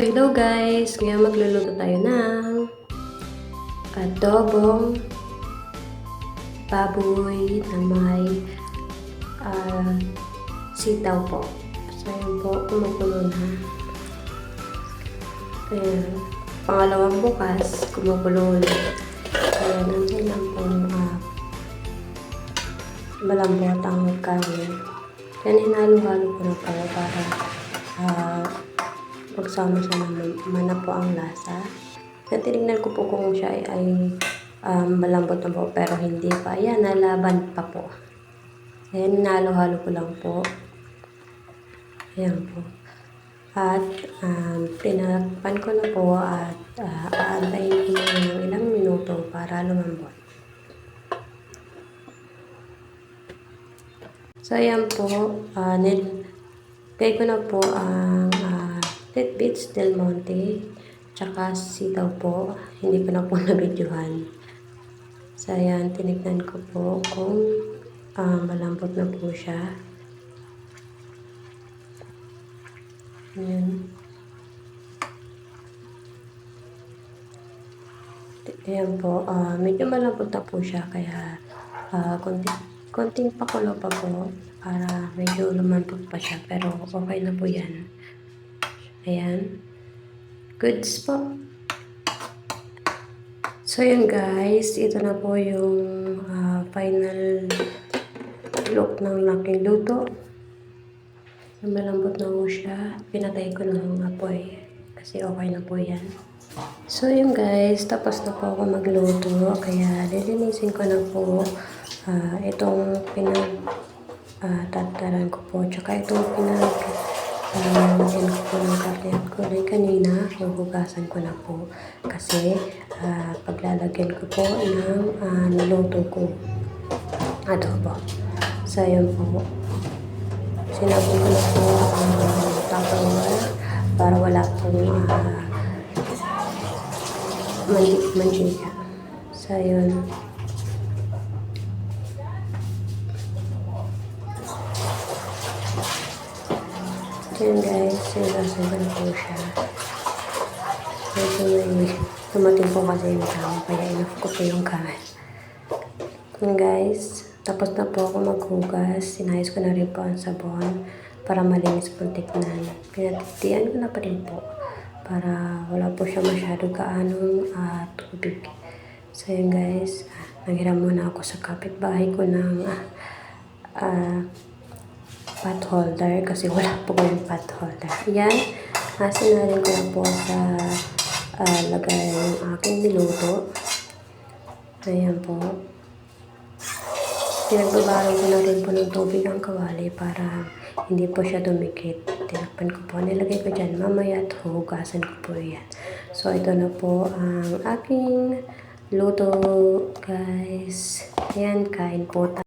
Hello guys! Ngayon magluluto tayo ng adobong baboy na may sitaw po. So yun po, kumukulo na. Ayan. Pangalawang bukas, kumukulo ulit. Kaya nandiyan lang po malambot ang karne. Yan, hinalo-halo ko na po para magsama-sama na po ang lasa. Tinignan ko po kung siya ay malambot na po, pero hindi pa. Ayan, nalaban pa po. Ayan, hinalo-halo ko lang po. Ayan po. At pinakpan ko na po at aantayin ko na ng ilang minuto para lumambot. So, ayan po. Nilagay ko na po ang red beets del monte tsaka sitaw po. Hindi ko na po nabidyohan. So, ayan. Tinignan ko po kung malambot na po siya. Ayan. Ayan po. Medyo malambot na po siya. Kaya konting pakulo pa po para medyo lumambot pa siya, pero okay na po yan. Ayan, goods po. So yun guys, ito na po yung final look ng aking luto. Malambot na po siya. Pinatay ko na ng apoy kasi okay na po yan. So yun guys, tapos na po ako magluto, kaya lilinisin ko na po itong tataran ko po, tsaka itong lagyan ko po ng karne at kulay kanina, huhugasan ko na po kasi paglalagyan ko po ng niluto ko adobo. So yun po, sinabon ko na po ang tupperware para wala pong mantika. So yun, yun guys, sinasabi ko na po siya. Medyo may tumating po kasi yung tao, kaya inoff ko po yung camera. Yun guys, tapos na po ako maghugas. Sinayos ko na rin po ang sabon para malinis po tignan. Pinatitian ko na pa rin po para wala po siya masyado kaanong tubig. So yun guys, naghiram muna ako sa kapitbahay ko ng pot holder kasi wala po kayong pot holder. Yan, sinarin ko na po sa lagay ng aking niluto. Ayan po. Pinagbabarang ko na rin po ng tubig ang kawali para hindi po siya dumikit. Tinakpan ko po. Nilagay ko dyan mamaya at hugasan ko po yan. So, ito na po ang aking luto, guys. Ayan, kain po tayo.